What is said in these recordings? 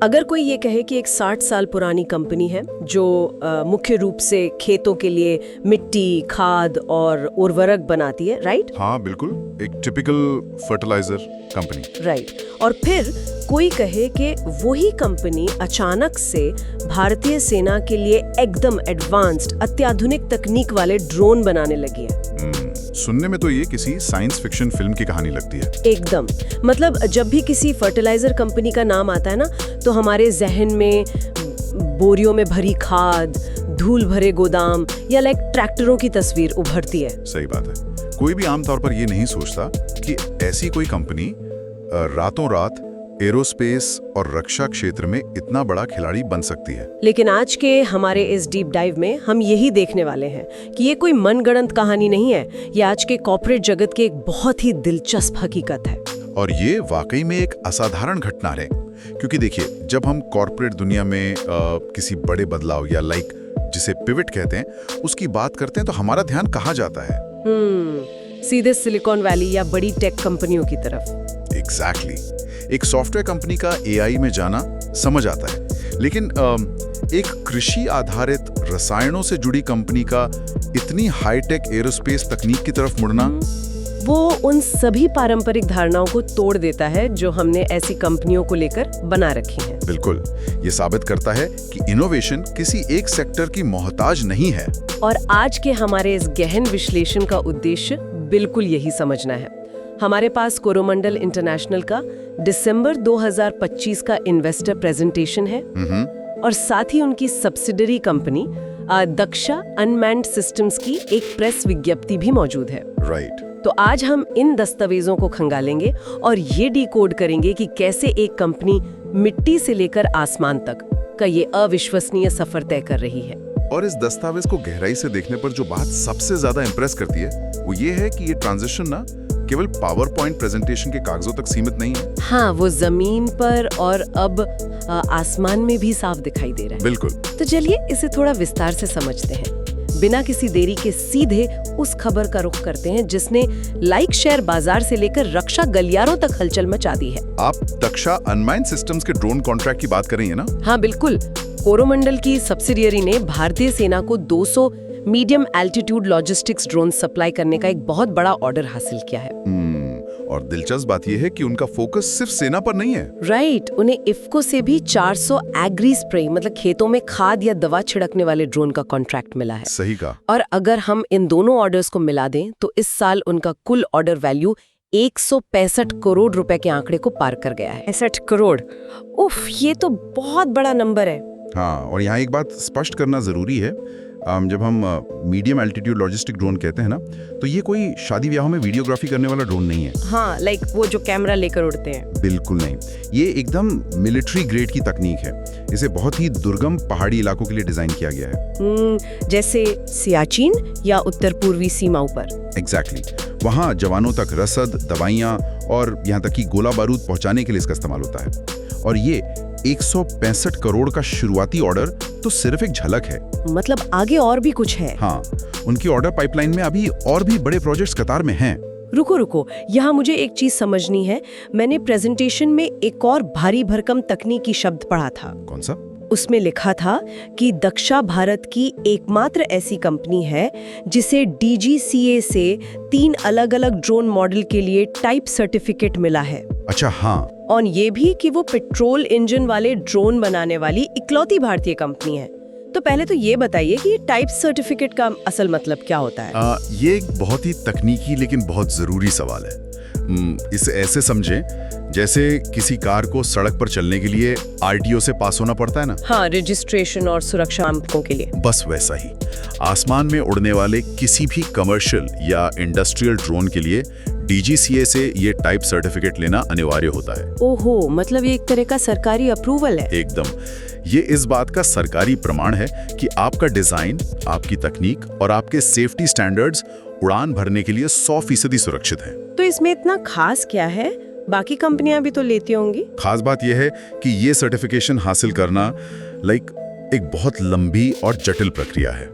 अगर कोई ये कहे कि एक 60 साल पुरानी कंपनी है जो मुख्य रूप से खेतों के लिए मिट्टी, खाद और उर्वरक बनाती है, राइट? हाँ बिल्कुल, एक टिपिकल फर्टिलाइजर कंपनी। राइट। और फिर कोई कहे कि वही कंपनी अचानक से भारतीय सेना के लिए एकदम एडवांस्ड अत्याधुनिक तकनीक वाले ड्रोन बनाने लगी है। सुनने में तो ये किसी साइंस फिक्शन फिल्म की कहानी लगती है। एकदम। मतलब जब भी किसी फर्टिलाइजर कंपनी का नाम आता है ना, तो हमारे जहन में बोरियों में भरी खाद, धूल भरे गोदाम या ट्रैक्टरों की तस्वीर उभरती है। सही बात है। कोई भी आमतौर पर ये नहीं सोचता कि ऐसी कोई कंपनी रातों रात एरोस्पेस और रक्षा क्षेत्र में इतना बड़ा खिलाड़ी बन सकती है। लेकिन आज के हमारे इस डीप डाइव में हम यही देखने वाले हैं कि ये कोई मनगढ़ंत कहानी नहीं है, ये आज के कॉर्पोरेट जगत की एक बहुत ही दिलचस्प हकीकत है। और ये वाकई में एक असाधारण घटना है, क्योंकि देखिए, जब हम कॉर्पोरेट दुनिया में किसी बड़े बदलाव या जिसे पिवट कहते हैं, उसकी बात करते हैं तो हमारा ध्यान कहाँ जाता है? सीधे सिलिकॉन वैली या बड़ी टेक कंपनियों की तरफ। एग्जैक्टली। एक सॉफ्टवेयर कंपनी का एआई में जाना समझ आता है, लेकिन एक कृषि आधारित रसायनों से जुड़ी कंपनी का इतनी हाईटेक एरोस्पेस तकनीक की तरफ मुड़ना, वो उन सभी पारंपरिक धारणाओं को तोड़ देता है जो हमने ऐसी कंपनियों को लेकर बना रखी हैं। बिल्कुल। ये साबित करता है कि इनोवेशन किसी एक सेक्टर की मोहताज नहीं है। और आज के हमारे इस गहन विश्लेषण का उद्देश्य बिल्कुल यही समझना है। हमारे पास कोरोमंडल इंटरनेशनल का दिसंबर 2025 का इन्वेस्टर प्रेजेंटेशन है और साथ ही उनकी subsidiary company Daksha unmanned systems की एक प्रेस विज्ञप्ति भी मौजूद है। राइट। तो आज हम इन दस्तावेजों को खंगालेंगे और ये डिकोड करेंगे कि कैसे एक कंपनी मिट्टी से लेकर आसमान तक का ये अविश्वसनीय सफर तय कर रही है। और इस दस्तावेज को गहराई से देखने पर जो बात सबसे ज्यादा इंप्रेस करती है वो ये है कि ये ट्रांजिशन ना केवल पावर पॉइंट प्रेजेंटेशन के कागजों तक सीमित नहीं है। हाँ, वो जमीन पर और अब आसमान में भी साफ दिखाई दे रहा है। बिल्कुल। तो चलिए इसे थोड़ा विस्तार से समझते हैं। बिना किसी देरी के सीधे उस खबर का रुख करते हैं जिसने लाइक शेयर बाजार से लेकर रक्षा गलियारों तक हलचल मचा दी है। आप दक्षा अनमैन्ड सिस्टम्स के ड्रोन कॉन्ट्रैक्ट की बात कर रही हैं ना? हाँ बिल्कुल। कोरोमंडल की सब्सिडियरी ने भारतीय सेना को 200 medium altitude logistics drone supply करने का एक बहुत बड़ा ऑर्डर हासिल किया है। और दिलचस्प बात यह है कि उनका फोकस सिर्फ सेना पर नहीं है। राइट। उन्हें इफ्को से भी 400 एग्री स्प्रे मतलब खेतों में खाद या दवा छिड़कने वाले ड्रोन का कॉन्ट्रैक्ट मिला है। सही कहा। और अगर हम इन दोनों ऑर्डर्स को मिला दें तो इस साल उनका कुल ऑर्डर वैल्यू 165 करोड़ रुपए के आंकड़े को पार कर गया है। 65 करोड़, उफ, ये तो बहुत बड़ा नंबर है। हाँ, और यहाँ एक बात स्पष्ट करना जरूरी है। जब हम मीडियम एल्टीट्यूड लॉजिस्टिक ड्रोन कहते हैं ना, तो ये कोई शादी ब्याहों में वीडियोग्राफी करने वाला ड्रोन नहीं है। हाँ, वो जो कैमरा लेकर उड़ते हैं। बिल्कुल नहीं, ये एकदम मिलिट्री ग्रेड की तकनीक है। इसे बहुत ही दुर्गम पहाड़ी इलाकों के लिए डिजाइन किया गया है। जैसे सियाचिन या उत्तर पूर्वी सीमाओं पर। एग्जैक्टली। वहाँ जवानों तक रसद, दवाइयाँ और यहाँ तक कि गोला बारूद पहुँचाने के लिए इसका इस्तेमाल होता है। और ये 165 करोड़ का शुरुआती ऑर्डर तो सिर्फ एक झलक है। मतलब आगे और भी कुछ है। हाँ, उनकी ऑर्डर पाइपलाइन में अभी और भी बड़े प्रोजेक्ट्स कतार में हैं। रुको, यहाँ मुझे एक चीज समझनी है। मैंने प्रेजेंटेशन में एक और भारी भरकम तकनीकी शब्द पढ़ा था। कौन सा? उसमें लिखा था कि दक्षा भारत की एकमात्र ऐसी कंपनी है जिसे DGCA से 3 अलग-अलग ड्रोन मॉडल के लिए टाइप सर्टिफिकेट मिला है। अच्छा, हाँ। और ये भी कि वो पेट्रोल इंजन वाले ड्रोन बनाने वाली इकलौती भारतीय कंपनी है। तो पहले तो ये बताइए कि ये टाइप सर्टिफिकेट का असल मतलब क्या होता है? ये एक बहुत ही तकनीकी लेकिन बहुत जरूरी सवाल है। इसे ऐसे समझें जैसे किसी कार को सड़क पर चलने के लिए RTO से पास होना पड़ता है ना। हाँ, रजिस्ट्रेशन और सुरक्षा मानकों के लिए। बस वैसा ही आसमान में उड़ने वाले किसी भी कमर्शियल या इंडस्ट्रियल ड्रोन के लिए DGCA से ये टाइप सर्टिफिकेट लेना अनिवार्य होता है। ओहो, मतलब ये एक तरह का सरकारी अप्रूवल है। एकदम। ये इस बात का सरकारी प्रमाण है कि आपका डिजाइन, आपकी तकनीक और आपके सेफ्टी स्टैंडर्ड्स उड़ान भरने के लिए 100% सुरक्षित है। तो इसमें इतना खास क्या है? बाकी कंपनियां भी तो लेती होंगी। खास बात यह है कि ये सर्टिफिकेशन हासिल करना एक बहुत लंबी और जटिल प्रक्रिया है।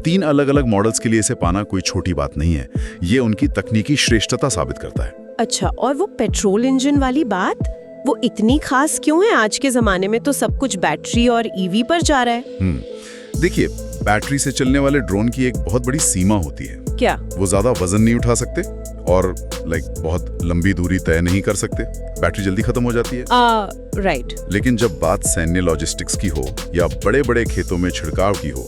3 अलग-अलग मॉडल्स के लिए इसे पाना कोई छोटी बात नहीं है। ये उनकी तकनीकी श्रेष्ठता साबित करता है। अच्छा, और वो पेट्रोल इंजन वाली बात, वो इतनी खास क्यों है? आज के जमाने में तो सब कुछ बैटरी और ईवी पर जा रहा है। देखिए, बैटरी से चलने वाले ड्रोन की एक बहुत बड़ी सीमा होती है। क्या? वो ज्यादा वजन नहीं उठा सकते और बहुत लंबी दूरी तय नहीं कर सकते। बैटरी जल्दी खत्म हो जाती है। राइट। लेकिन जब बात सैन्य लॉजिस्टिक्स की हो या बड़े बड़े खेतों में छिड़काव की हो,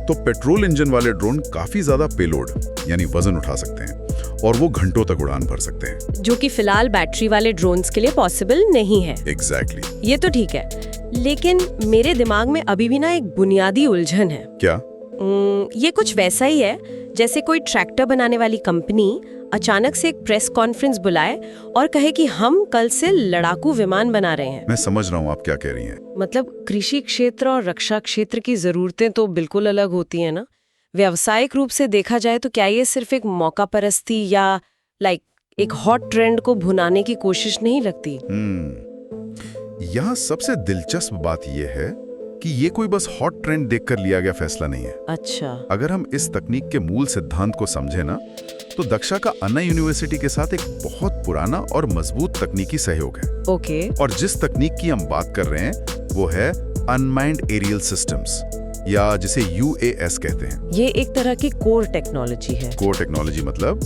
तो पेट्रोल इंजन वाले ड्रोन काफी ज्यादा पेलोड यानी वजन उठा सकते हैं और वो घंटों तक उड़ान भर सकते हैं, जो कि फिलहाल बैटरी वाले ड्रोन्स के लिए पॉसिबल नहीं है। एग्जैक्टली। ये तो ठीक है, लेकिन मेरे दिमाग में अभी भी ना एक बुनियादी उलझन है। क्या? ये कुछ वैसा ही है जैसे कोई ट्रैक्टर बनाने वाली कंपनी अचानक से एक प्रेस कॉन्फ्रेंस बुलाए और कहे कि हम कल से लड़ाकू विमान बना रहे हैं। मैं समझ रहा हूँ आप क्या कह रही हैं। मतलब कृषि क्षेत्र और रक्षा क्षेत्र की जरूरतें तो बिल्कुल अलग होती हैं ना। व्यावसायिक रूप से देखा जाए तो क्या ये सिर्फ एक मौका परस्ती या एक हॉट ट्रेंड को भुनाने की कोशिश नहीं लगती? यहाँ सबसे दिलचस्प बात यह है कि ये कोई बस हॉट ट्रेंड देखकर लिया गया फैसला नहीं है। अच्छा। अगर हम इस तकनीक के मूल सिद्धांत को समझे ना, तो दक्षा का अन्ना यूनिवर्सिटी के साथ एक बहुत पुराना और मजबूत तकनीकी सहयोग है। ओके। और जिस तकनीक की हम बात कर रहे हैं वो है अनमाइंड एरियल सिस्टम्स, या जिसे UAS कहते हैं। ये एक तरह की कोर टेक्नोलॉजी है। कोर टेक्नोलॉजी मतलब?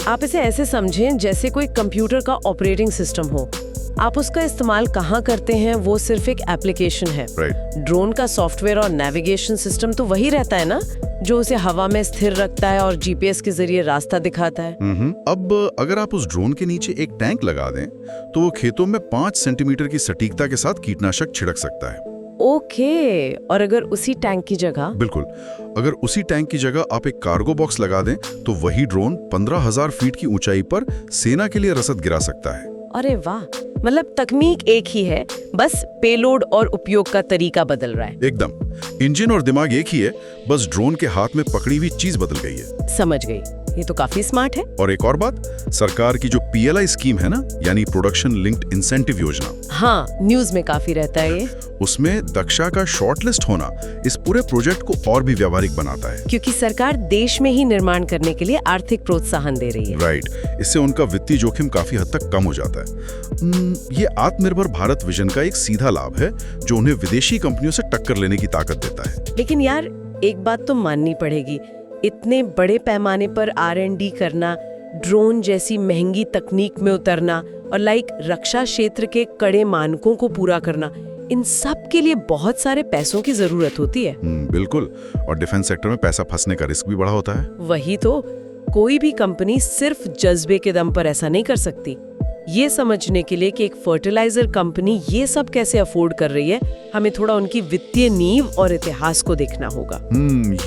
आप इसे ऐसे समझें जैसे कोई कंप्यूटर का ऑपरेटिंग सिस्टम हो। आप उसका इस्तेमाल कहाँ करते हैं वो सिर्फ एक एप्लीकेशन है। राइट। ड्रोन का सॉफ्टवेयर और नेविगेशन सिस्टम तो वही रहता है ना, जो उसे हवा में स्थिर रखता है और GPS के जरिए रास्ता दिखाता है। अब अगर आप उस ड्रोन के नीचे एक टैंक लगा दें तो वो खेतों में 5 सेंटीमीटर की सटीकता के साथ कीटनाशक छिड़क सकता है। ओके। और अगर उसी टैंक की जगह? बिल्कुल, अगर उसी टैंक की जगह आप एक कार्गो बॉक्स लगा दें तो वही ड्रोन 15,000 फीट की ऊंचाई पर सेना के लिए रसद गिरा सकता है। अरे वाह, मतलब तकनीक एक ही है, बस पेलोड और उपयोग का तरीका बदल रहा है। एकदम, इंजन और दिमाग एक ही है, बस ड्रोन के हाथ में पकड़ी हुई चीज बदल गई है। समझ गई, ये तो काफी स्मार्ट है। और एक और बात, सरकार की जो PLI स्कीम है ना, यानी प्रोडक्शन लिंक्ड इंसेंटिव योजना, हाँ, न्यूज में काफी रहता है ये। उसमें दक्षा का शॉर्टलिस्ट होना इस पूरे प्रोजेक्ट को और भी व्यावहारिक बनाता है। क्योंकि सरकार देश में ही निर्माण करने के लिए आर्थिक प्रोत्साहन दे रही है। राइट। इससे उनका वित्तीय जोखिम काफी हद तक कम हो जाता है। ये आत्मनिर्भर भारत विजन का एक सीधा लाभ है जो उन्हें विदेशी कंपनियों से टक्कर लेने की ताकत देता है। लेकिन यार, एक बात तो माननी पड़ेगी, इतने बड़े पैमाने पर R&D करना, ड्रोन जैसी महंगी तकनीक में उतरना और रक्षा क्षेत्र के कड़े मानकों को पूरा करना, इन सब के लिए बहुत सारे पैसों की जरूरत होती है। बिल्कुल, और डिफेंस सेक्टर में पैसा फंसने का रिस्क भी बड़ा होता है। वही तो, कोई भी कंपनी सिर्फ जज्बे के दम पर ऐसा नहीं कर सकती। ये समझने के लिए कि एक फर्टिलाइजर कंपनी ये सब कैसे अफोर्ड कर रही है, हमें थोड़ा उनकी वित्तीय नींव और इतिहास को देखना होगा।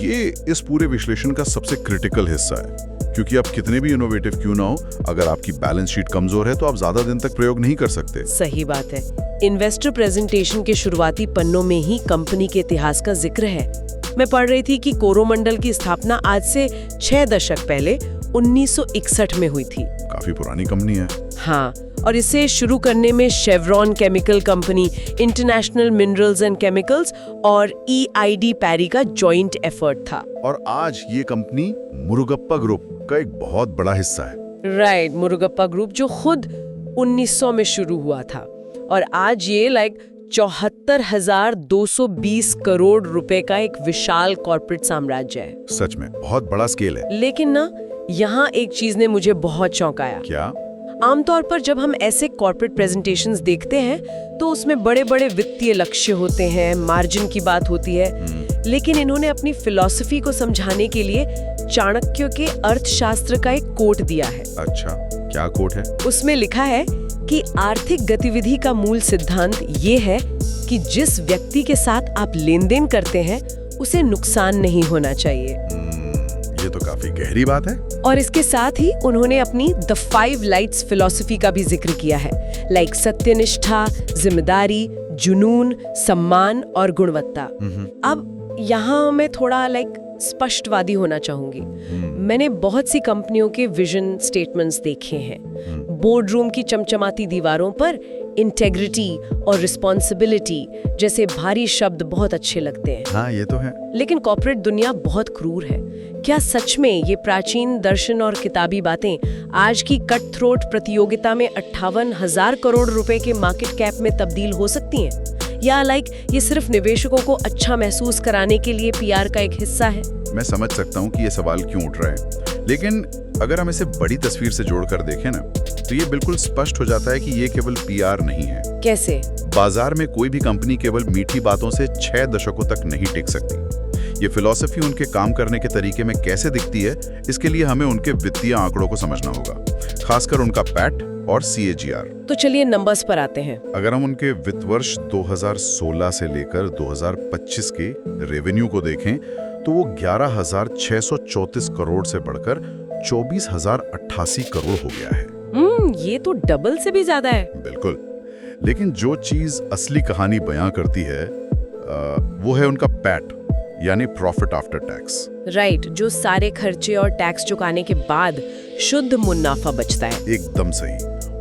ये इस पूरे विश्लेषण का सबसे क्रिटिकल हिस्सा है, क्योंकि आप कितने भी इनोवेटिव क्यों ना हो, अगर आपकी बैलेंस शीट कमजोर है तो आप ज्यादा दिन तक प्रयोग नहीं कर सकते। सही बात है। इन्वेस्टर प्रेजेंटेशन के शुरुआती पन्नों में ही कंपनी के इतिहास का जिक्र है। मैं पढ़ रही थी कि कोरोमंडल की स्थापना आज से 6 दशक पहले 1961 में हुई थी। काफी पुरानी कंपनी है। हाँ, और इसे शुरू करने में chevron chemical company, international minerals and chemicals और EID पैरी का जॉइंट एफर्ट था। और आज ये कंपनी मुरुगप्पा ग्रुप का एक बहुत बड़ा हिस्सा है। राइट, मुरुगप्पा ग्रुप जो खुद 1900 में शुरू हुआ था और आज ये 74,220 करोड़ रुपए का एक विशाल कॉर्पोरेट साम्राज्य है। सच में बहुत बड़ा स्केल है। लेकिन ना, यहाँ एक चीज ने मुझे बहुत चौंकाया। क्या? आमतौर पर जब हम ऐसे कॉर्पोरेट प्रेजेंटेशंस देखते हैं तो उसमें बड़े बड़े वित्तीय लक्ष्य होते हैं, मार्जिन की बात होती है। लेकिन इन्होंने अपनी फिलॉसफी को समझाने के लिए चाणक्य के अर्थशास्त्र का एक कोट दिया है। अच्छा, क्या कोट है? उसमें लिखा है कि आर्थिक गतिविधि का मूल सिद्धांत ये है कि जिस व्यक्ति के साथ आप लेन देन करते हैं उसे नुकसान नहीं होना चाहिए। ये तो काफी गहरी बात है। और इसके साथ ही उन्होंने अपनी द 5 लाइट्स फिलॉसफी का भी जिक्र किया है, सत्यनिष्ठा, जिम्मेदारी, जुनून, सम्मान और गुणवत्ता। अब यहाँ मैं थोड़ा स्पष्टवादी होना चाहूंगी। मैंने बहुत सी कंपनियों के विजन स्टेटमेंट्स देखे हैं। बोर्ड रूम की चमचमाती दीवारों पर इंटेग्रिटी और रिस्पॉन्सिबिलिटी जैसे भारी शब्द बहुत अच्छे लगते हैं। हाँ, ये तो है। लेकिन कॉर्पोरेट दुनिया बहुत क्रूर है। क्या सच में ये प्राचीन दर्शन और किताबी बातें आज की कट थ्रोट प्रतियोगिता में 58,000 करोड़ रुपए के मार्केट कैप में तब्दील हो सकती हैं? या ये सिर्फ निवेशकों को अच्छा महसूस कराने के लिए पीआर का एक हिस्सा है? मैं समझ सकता हूँ कि ये सवाल क्यों उठ रहा है, लेकिन अगर हम इसे बड़ी तस्वीर से जोड़कर देखें ना, तो ये बिल्कुल स्पष्ट हो जाता है कि ये केवल पीआर नहीं है। कैसे? बाजार में कोई भी कंपनी केवल मीठी बातों से 6 दशकों तक नहीं टिक सकती। ये फिलॉसफी उनके काम करने के तरीके में कैसे दिखती है, इसके लिए हमें उनके वित्तीय आंकड़ों को समझना होगा, खासकर उनका पैट और CAGR। तो चलिए नंबर्स पर आते हैं। अगर हम उनके वित्त वर्ष 2016 से लेकर 2025 के रेवेन्यू को देखें, तो वो 11,634 करोड़ से बढ़कर 24,088 करोड़ हो गया है। ये तो डबल से भी ज्यादा है। बिल्कुल, लेकिन जो चीज असली कहानी बयां करती है वो है उनका पैट, यानी प्रॉफिट आफ्टर टैक्स। राइट, जो सारे खर्चे और टैक्स चुकाने के बाद शुद्ध मुनाफा बचता है। एकदम सही।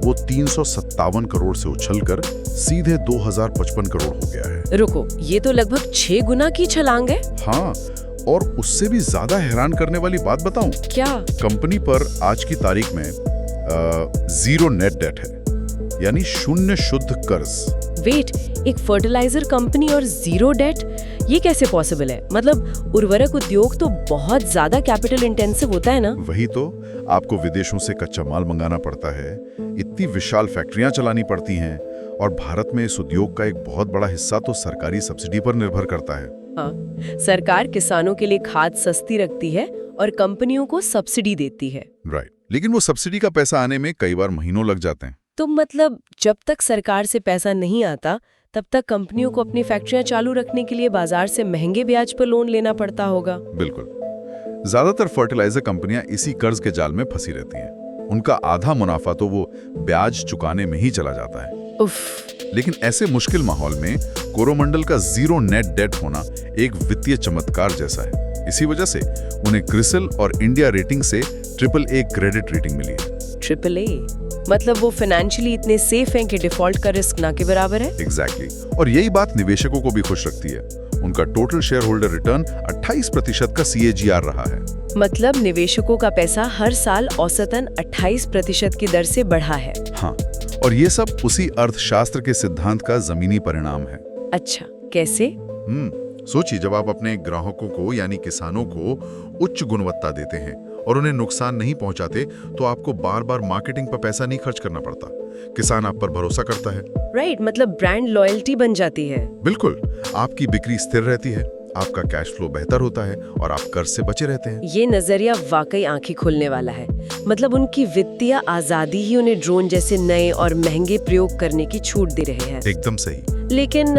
वो 357 करोड़ से उछलकर सीधे 2055 करोड़ हो गया है। रुको, ये तो लगभग 6 गुना की छलांग है। हाँ, और उससे भी ज्यादा हैरान करने वाली बात बताऊं? क्या? कंपनी पर आज की तारीख में 0 नेट डेट है, यानी शून्य शुद्ध कर्ज। वेट, एक फर्टिलाइजर कंपनी और 0 डेट, ये कैसे पॉसिबल है? मतलब उर्वरक उद्योग तो बहुत ज्यादा कैपिटल इंटेंसिव होता है ना? वही तो, आपको विदेशों से कच्चा माल मंगाना पड़ता है, इतनी विशाल फैक्ट्रियां चलानी पड़ती हैं, और भारत में इस उद्योग का एक बहुत बड़ा हिस्सा तो सरकारी सब्सिडी पर निर्भर करता है। हाँ, सरकार किसानों के लिए खाद सस्ती रखती है और कंपनियों को सब्सिडी देती है। राइट, लेकिन वो सब्सिडी का पैसा आने में कई बार महीनों लग जाते हैं। तो मतलब जब तक सरकार से पैसा नहीं आता, तब तक कंपनियों को अपनी फैक्ट्रियां चालू रखने के लिए बाजार से महंगे ब्याज पर लोन लेना पड़ता होगा। बिल्कुल, ज्यादातर फर्टिलाइजर कंपनियां इसी कर्ज के जाल में फंसी रहती हैं। उनका आधा मुनाफा तो वो ब्याज चुकाने में ही चला जाता है। उफ। लेकिन ऐसे मुश्किल माहौल में कोरोमंडल का 0 नेट डेट होना एक वित्तीय चमत्कार जैसा है। इसी वजह से उन्हें क्रिसिल और इंडिया रेटिंग से AAA क्रेडिट रेटिंग मिली है। AAA मतलब वो फाइनेंशियली इतने सेफ हैं कि डिफॉल्ट का रिस्क ना के बराबर है। एग्जैक्टली, और यही बात निवेशकों को भी खुश रखती है। उनका टोटल शेयर होल्डर रिटर्न 28% का CAGR रहा है। मतलब निवेशकों का पैसा हर साल औसतन 28% की दर से बढ़ा है। हाँ, और ये सब उसी अर्थशास्त्र के सिद्धांत का जमीनी परिणाम है। अच्छा, कैसे? सोचिए, जब आप अपने ग्राहकों को यानी किसानों को उच्च गुणवत्ता देते हैं और उन्हें नुकसान नहीं पहुंचाते, तो आपको बार बार मार्केटिंग पर पैसा नहीं खर्च करना पड़ता। किसान आप पर भरोसा करता है। राइट, मतलब ब्रांड लॉयल्टी बन जाती है। बिल्कुल, आपकी बिक्री स्थिर रहती है, आपका कैश फ्लो बेहतर होता है और आप कर्ज से बचे रहते हैं। ये नजरिया वाकई आंखें खोलने वाला है। मतलब उनकी वित्तीय आजादी ही उन्हें ड्रोन जैसे नए और महंगे प्रयोग करने की छूट दे रहे हैं। एकदम सही। लेकिन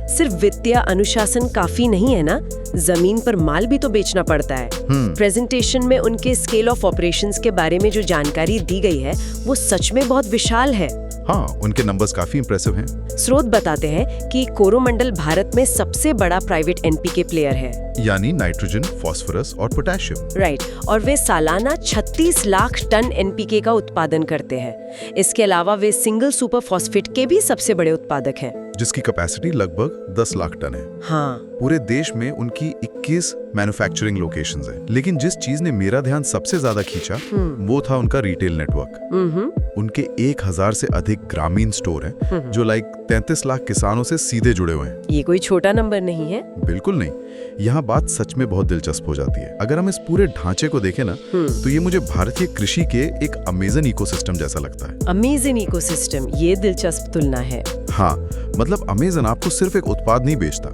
सिर्फ वित्तीय अनुशासन काफी नहीं है ना, जमीन पर माल भी तो बेचना पड़ता है। प्रेजेंटेशन में उनके स्केल ऑफ ऑपरेशंस के बारे में जो जानकारी दी गई है, वो सच में बहुत विशाल है। हाँ, उनके नंबर्स काफी इंप्रेसिव हैं। स्रोत बताते हैं कि कोरोमंडल भारत में सबसे बड़ा प्राइवेट NPK प्लेयर है, यानी नाइट्रोजन, फास्फोरस और पोटेशियम। राइट, और वे सालाना 36 लाख टन NPK का उत्पादन करते हैं। इसके अलावा वे सिंगल सुपर फॉस्फेट के भी सबसे बड़े उत्पादक हैं, जिसकी कैपेसिटी लगभग 10 लाख टन है। हाँ, पूरे देश में उनकी 21 मैन्युफैक्चरिंग लोकेशंस हैं। लेकिन जिस चीज ने मेरा ध्यान सबसे ज्यादा खींचा, वो था उनका रिटेल नेटवर्क। उनके 1000 से अधिक ग्रामीण स्टोर हैं, जो 33 लाख किसानों से सीधे जुड़े हुए हैं। ये कोई छोटा नंबर नहीं है। बिल्कुल नहीं। यहाँ बात सच में बहुत दिलचस्प हो जाती है। अगर हम इस पूरे ढांचे को देखें ना, तो ये मुझे भारतीय कृषि के एक अमेजन इकोसिस्टम जैसा लगता है। अमेजन इकोसिस्टम, ये दिलचस्प तुलना है। हाँ, मतलब अमेजन आपको सिर्फ एक उत्पाद नहीं बेचता,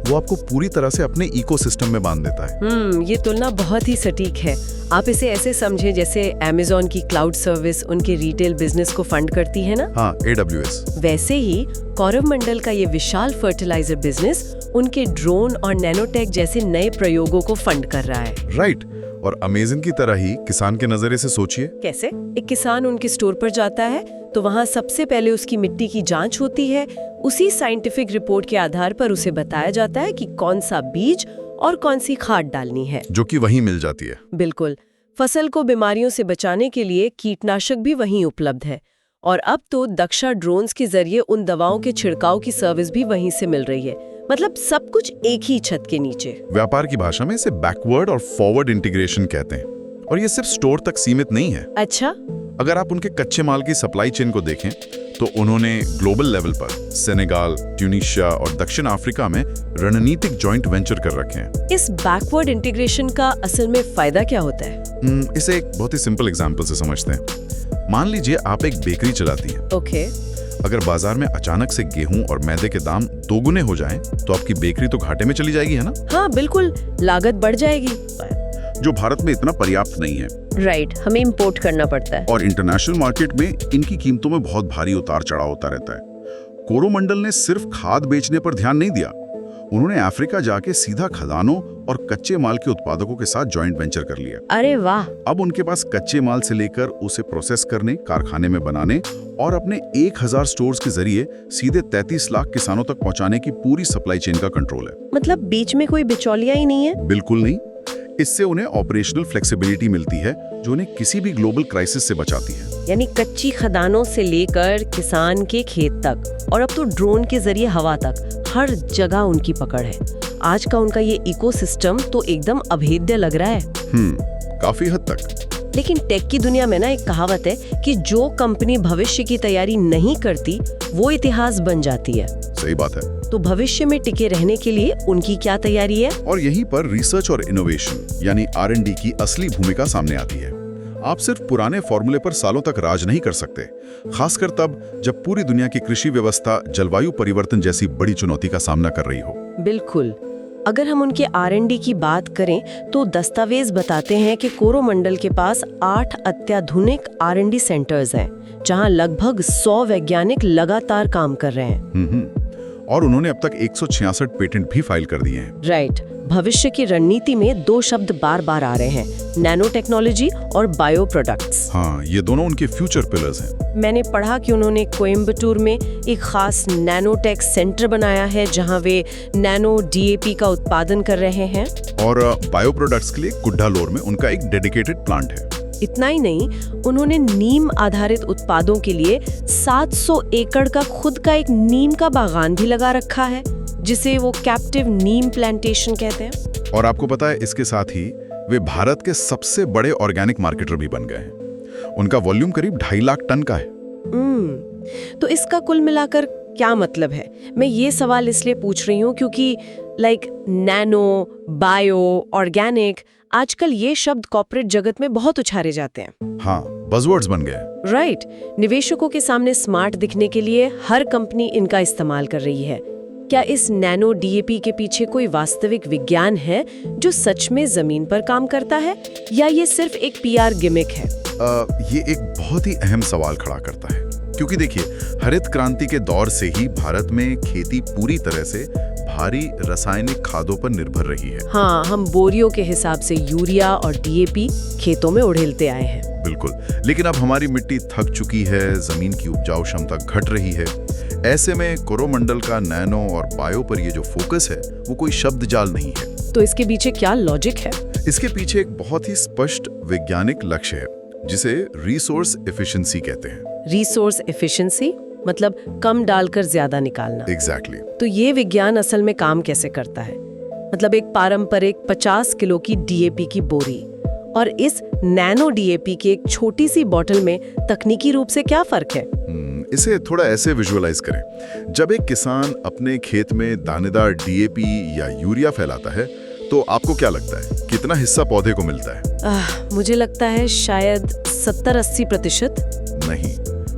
वो आपको पूरी तरह से अपने इकोसिस्टम में बांध देता है। ये तुलना बहुत ही सटीक है। आप इसे ऐसे समझे जैसे अमेजॉन की क्लाउड सर्विस उनके रिटेल बिजनेस को फंड करती है ना। हाँ, AWS। वैसे ही कोरोमंडल का ये विशाल फर्टिलाइजर बिजनेस उनके ड्रोन और नैनोटेक जैसे नए प्रयोगों को फंड कर रहा है। राइट, और अमेजन की तरह ही किसान के नजरिए से सोचिए। कैसे? एक किसान उनके स्टोर पर जाता है तो वहाँ सबसे पहले उसकी मिट्टी की जांच होती है। उसी साइंटिफिक रिपोर्ट के आधार पर उसे बताया जाता है कि कौन सा बीज और कौन सी खाद डालनी है, जो कि वहीं मिल जाती है। बिल्कुल। फसल को बीमारियों से बचाने के लिए कीटनाशक भी वहीं उपलब्ध है, और अब तो दक्षा ड्रोन्स के जरिए उन दवाओं के छिड़काव की सर्विस भी वहीं से मिल रही है। मतलब सब कुछ एक ही छत के नीचे। व्यापार की भाषा में इसे बैकवर्ड और फॉरवर्ड इंटीग्रेशन कहते हैं। और ये सिर्फ स्टोर तक सीमित नहीं है। अच्छा, अगर आप उनके कच्चे माल की सप्लाई चेन को देखें तो उन्होंने ग्लोबल लेवल पर सेनेगाल, ट्यूनीशिया और दक्षिण अफ्रीका में रणनीतिक जॉइंट वेंचर कर रखे हैं। इस बैकवर्ड इंटीग्रेशन का असल में फायदा क्या होता है? इसे एक बहुत ही सिंपल एग्जांपल से समझते हैं। मान लीजिए आप एक बेकरी चलाती हैं। ओके। अगर बाजार में अचानक से गेहूं और मैदे के दाम दोगुने हो जाएं, तो आपकी बेकरी तो घाटे में चली जाएगी, है ना? हाँ बिल्कुल, लागत बढ़ जाएगी, जो भारत में इतना पर्याप्त नहीं है। राइट, हमें इंपोर्ट करना पड़ता है। और इंटरनेशनल मार्केट में इनकी कीमतों में बहुत भारी उतार चढ़ाव होता रहता है। कोरोमंडल ने सिर्फ खाद बेचने पर ध्यान नहीं दिया, उन्होंने अफ्रीका जाके सीधा खदानों और कच्चे माल के उत्पादकों के साथ जॉइंट वेंचर कर लिया। अरे वाह! अब उनके पास कच्चे माल से लेकर उसे प्रोसेस करने, कारखाने में बनाने और अपने 1000 स्टोर्स के जरिए सीधे 33 लाख किसानों तक पहुंचाने की पूरी सप्लाई चेन का कंट्रोल है। मतलब बीच में कोई बिचौलिया ही नहीं है? बिल्कुल नहीं। इससे उन्हें ऑपरेशनल फ्लेक्सिबिलिटी मिलती है जो उन्हें किसी भी ग्लोबल क्राइसिस से बचाती है। यानी कच्ची खदानों से लेकर किसान के खेत तक और अब तो ड्रोन के जरिए हवा तक, हर जगह उनकी पकड़ है। आज का उनका ये इकोसिस्टम तो एकदम अभेद्य लग रहा है। काफी हद तक। लेकिन टेक की दुनिया में ना एक कहावत है कि जो कंपनी भविष्य की तैयारी नहीं करती वो इतिहास बन जाती है। सही बात है। तो भविष्य में टिके रहने के लिए उनकी क्या तैयारी है? और यहीं पर रिसर्च और इनोवेशन यानी R&D की असली भूमिका सामने आती है। आप सिर्फ पुराने फॉर्मूले पर सालों तक राज नहीं कर सकते, खासकर तब जब पूरी दुनिया की कृषि व्यवस्था जलवायु परिवर्तन जैसी बड़ी चुनौती का सामना कर रही हो। बिल्कुल। अगर हम उनके R&D की बात करें तो दस्तावेज बताते हैं कि कोरोमंडल के पास 8 अत्याधुनिक R&D सेंटर्स हैं, जहां लगभग 100 वैज्ञानिक लगातार काम कर रहे हैं। और उन्होंने अब तक 166 पेटेंट भी फाइल कर दिए हैं। राइट। भविष्य की रणनीति में 2 शब्द बार बार आ रहे हैं, नैनो टेक्नोलॉजी और बायो प्रोडक्ट्स। हाँ, ये दोनों उनके फ्यूचर पिलर्स हैं। मैंने पढ़ा कि उन्होंने कोयम्बटूर में एक खास नैनोटेक सेंटर बनाया है जहां वे नैनो DAP का उत्पादन कर रहे हैं। और बायो प्रोडक्ट्स के लिए कुड्डालोर में उनका एक डेडिकेटेड प्लांट है। इतना ही नहीं, उन्होंने नीम आधारित उत्पादों के लिए 700 एकड़ का खुद का एक नीम का बागान भी लगा रखा है, जिसे वो कैप्टिव नीम प्लांटेशन कहते हैं। और आपको पता है, इसके साथ ही वे भारत के सबसे बड़े ऑर्गेनिक मार्केटर भी बन गए हैं। उनका वॉल्यूम करीब 2.5 लाख टन का है। तो इसका कुल मिलाकर क्या मतलब है? मैं ये सवाल इसलिए पूछ रही हूँ क्योंकि नैनो, बायो, ऑर्गेनिक, आजकल ये शब्द कॉर्पोरेट जगत में बहुत उछारे जाते हैं। हाँ, बज़वर्ड्स बन गए। राइट। निवेशकों के सामने स्मार्ट दिखने के लिए हर कंपनी इनका इस्तेमाल कर रही है। क्या इस नैनो DAP के पीछे कोई वास्तविक विज्ञान है जो सच में जमीन पर काम करता है, या ये सिर्फ एक PR गिमिक है? ये एक बहुत ही अहम सवाल खड़ा करता है, क्योंकि देखिए, हरित क्रांति के दौर से ही भारत में खेती पूरी तरह से भारी रासायनिक खादों पर निर्भर रही है। हाँ, हम बोरियों के हिसाब से यूरिया और DAP खेतों में उड़ेलते आए हैं। बिल्कुल। लेकिन अब हमारी मिट्टी थक चुकी है, जमीन की उपजाऊ क्षमता घट रही है। ऐसे में कोरोमंडल का नैनो और बायो पर ये जो फोकस है, वो कोई शब्द जाल नहीं है। तो इसके पीछे क्या लॉजिक है? इसके पीछे एक बहुत ही स्पष्ट वैज्ञानिक लक्ष्य है, जिसे रिसोर्स एफिशिएंसी कहते हैं। रिसोर्स एफिशिएंसी मतलब कम डालकर ज्यादा निकालना। एग्जैक्टली। तो ये विज्ञान असल में काम कैसे करता है? मतलब एक पारंपरिक 50 किलो की DAP की बोरी और इस नैनो DAP की एक छोटी सी बोतल में तकनीकी रूप से क्या फर्क है? इसे थोड़ा ऐसे विजुअलाइज करें। जब एक किसान अपने खेत में दानेदार DAP या यूरिया फैलाता है, तो आपको क्या लगता है कितना हिस्सा पौधे को मिलता है? मुझे लगता है शायद 70-80%। नहीं,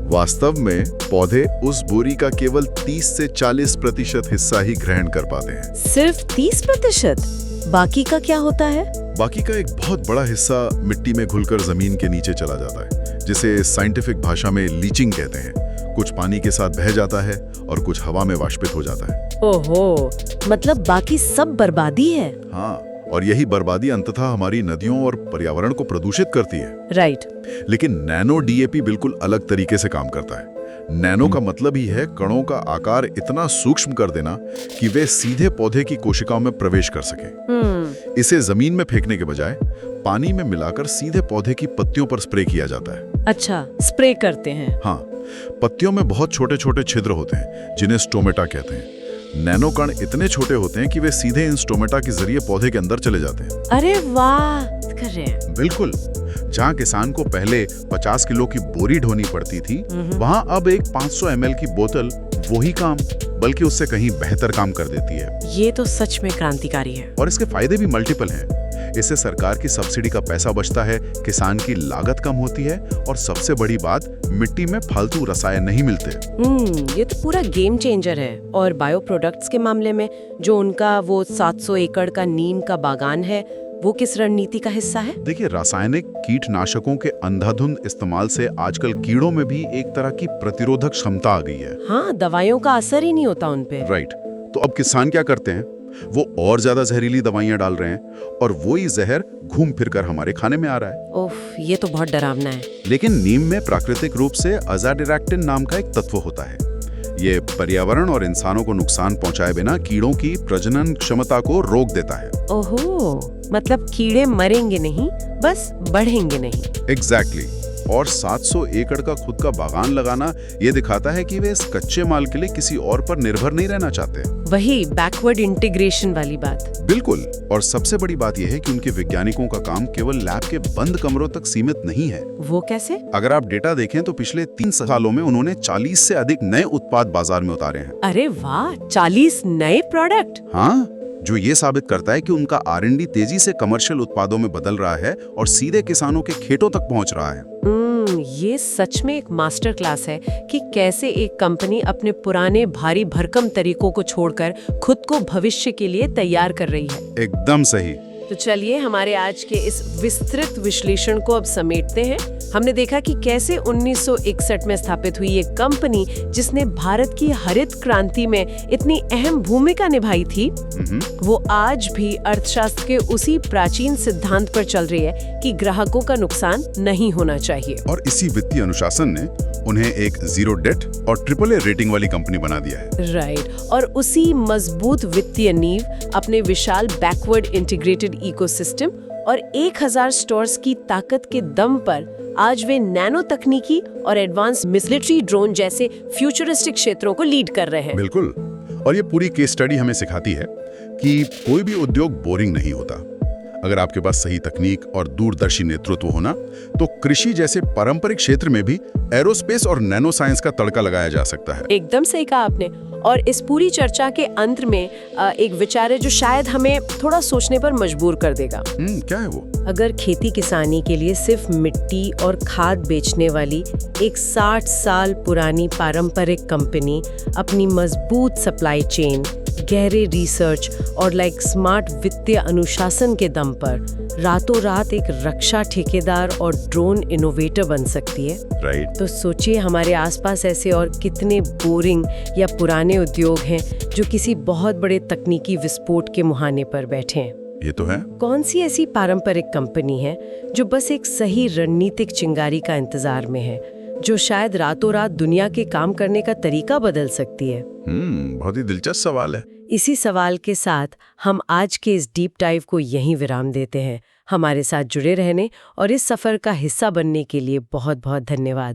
वास्तव में पौधे उस बोरी का केवल 30 से 40% हिस्सा ही ग्रहण कर पाते हैं। सिर्फ 30%? बाकी का क्या होता है? बाकी का एक बहुत बड़ा हिस्सा मिट्टी में घुलकर जमीन के नीचे चला जाता है, जिसे साइंटिफिक भाषा में लीचिंग कहते हैं। कुछ पानी के साथ बह जाता है और कुछ हवा में वाष्पित हो जाता है। ओहो, मतलब बाकी सब बर्बादी है। हाँ, और यही बर्बादी अंततः हमारी नदियों और पर्यावरण को प्रदूषित करती है। राइट। लेकिन नैनो DAP बिल्कुल अलग तरीके से काम करता है। नैनो का मतलब ही है कणों का आकार इतना सूक्ष्म कर देना कि वे सीधे पौधे की कोशिकाओं में प्रवेश कर सके। इसे जमीन में फेंकने के बजाय पानी में मिलाकर सीधे पौधे की पत्तियों पर स्प्रे किया जाता है। अच्छा, स्प्रे करते हैं। हाँ, पत्तियों में बहुत छोटे छोटे छिद्र होते हैं, जिन्हें स्टोमेटा कहते हैं। नैनो कण इतने छोटे होते हैं कि वे सीधे इन स्टोमेटा के जरिए पौधे के अंदर चले जाते हैं। अरे वाह, कर रहे हैं। बिल्कुल। जहाँ किसान को पहले 50 किलो की बोरी ढोनी पड़ती थी, वहाँ अब एक 500 ml की बोतल वही काम, बल्कि उससे कहीं बेहतर काम कर देती है। ये तो सच में क्रांतिकारी है। और इसके फायदे भी मल्टीपल हैं। इससे सरकार की सब्सिडी का पैसा बचता है, किसान की लागत कम होती है और सबसे बड़ी बात, मिट्टी में फालतू रसायन नहीं मिलते। ये तो पूरा गेम चेंजर है। और बायो प्रोडक्ट्स के मामले में जो उनका वो 700 एकड़ का नीम का बागान है, वो किस रणनीति का हिस्सा है? देखिए, रासायनिक कीटनाशकों के अंधाधुंध इस्तेमाल से आजकल कीड़ों में भी एक तरह की प्रतिरोधक क्षमता आ गई है। हाँ, दवाइयों का असर ही नहीं होता उन पे। राइट। तो अब किसान क्या करते हैं? वो और ज्यादा जहरीली दवाइयां डाल रहे हैं और वही जहर घूम फिर कर हमारे खाने में आ रहा है। ओफ, ये तो बहुत डरावना है। लेकिन नीम में प्राकृतिक रूप से अजाडिरेक्टिन नाम का एक तत्व होता है। ये पर्यावरण और इंसानों को नुकसान पहुंचाए बिना कीड़ों की प्रजनन क्षमता को रोक देता है। ओहो, मतलब कीड़े मरेंगे नहीं, बस बढ़ेंगे नहीं। एग्जैक्टली। और 700 एकड़ का खुद का बागान लगाना ये दिखाता है कि वे इस कच्चे माल के लिए किसी और पर निर्भर नहीं रहना चाहते। वही बैकवर्ड इंटीग्रेशन वाली बात। बिल्कुल। और सबसे बड़ी बात यह है कि उनके वैज्ञानिकों का काम केवल लैब के बंद कमरों तक सीमित नहीं है। वो कैसे? अगर आप डेटा देखें तो पिछले 3 सालों में उन्होंने 40 से अधिक नए उत्पाद बाजार में उतारे हैं। अरे वाह, 40 नए प्रोडक्ट। हाँ, जो ये साबित करता है कि उनका R&D तेजी से कमर्शियल उत्पादों में बदल रहा है और सीधे किसानों के खेतों तक पहुंच रहा है। ये सच में एक मास्टर क्लास है कि कैसे एक कंपनी अपने पुराने भारी भरकम तरीकों को छोड़कर खुद को भविष्य के लिए तैयार कर रही है। एकदम सही। तो चलिए हमारे आज के इस विस्तृत विश्लेषण को अब समेटते हैं। हमने देखा कि कैसे 1961 में स्थापित हुई एक कंपनी जिसने भारत की हरित क्रांति में इतनी अहम भूमिका निभाई थी, वो आज भी अर्थशास्त्र के उसी प्राचीन सिद्धांत पर चल रही है कि ग्राहकों का नुकसान नहीं होना चाहिए। और इसी वित्तीय अनुशासन ने उन्हें एक जीरो डेट और AAA रेटिंग वाली कंपनी बना दिया है। राइट। और उसी मजबूत वित्तीय नींव, अपने विशाल बैकवर्ड इंटीग्रेटेड इकोसिस्टम और 1000 स्टोर्स की ताकत के दम पर आज वे नैनो तकनीकी और एडवांस मिलिट्री ड्रोन जैसे फ्यूचरिस्टिक क्षेत्रों को लीड कर रहे हैं। बिल्कुल। और ये पूरी केस स्टडी हमें सिखाती है कि कोई भी उद्योग बोरिंग नहीं होता। अगर आपके पास सही तकनीक और दूरदर्शी नेतृत्व होना, तो कृषि जैसे पारंपरिक क्षेत्र में भी एरोस्पेस और नैनो साइंस का तड़का लगाया जा सकता है। एकदम सही कहा आपने। और इस पूरी चर्चा के अंत में एक विचार है जो शायद हमें थोड़ा सोचने पर मजबूर कर देगा। क्या है वो? अगर खेती किसानी के लिए सिर्फ मिट्टी और खाद बेचने वाली एक 60 साल पुरानी पारंपरिक कंपनी अपनी मजबूत सप्लाई चेन, गहरे रिसर्च और स्मार्ट वित्तीय अनुशासन के दम पर रातों रात एक रक्षा ठेकेदार और ड्रोन इनोवेटर बन सकती है, राइट। तो सोचिए हमारे आसपास ऐसे और कितने बोरिंग या पुराने उद्योग हैं जो किसी बहुत बड़े तकनीकी विस्फोट के मुहाने पर बैठे हैं। ये तो है। कौन सी ऐसी पारंपरिक कंपनी है जो बस एक सही रणनीतिक चिंगारी का इंतजार में है, जो शायद रातों रात दुनिया के काम करने का तरीका बदल सकती है? बहुत ही दिलचस्प सवाल है। इसी सवाल के साथ हम आज के इस डीप डाइव को यहीं विराम देते हैं। हमारे साथ जुड़े रहने और इस सफर का हिस्सा बनने के लिए बहुत बहुत धन्यवाद।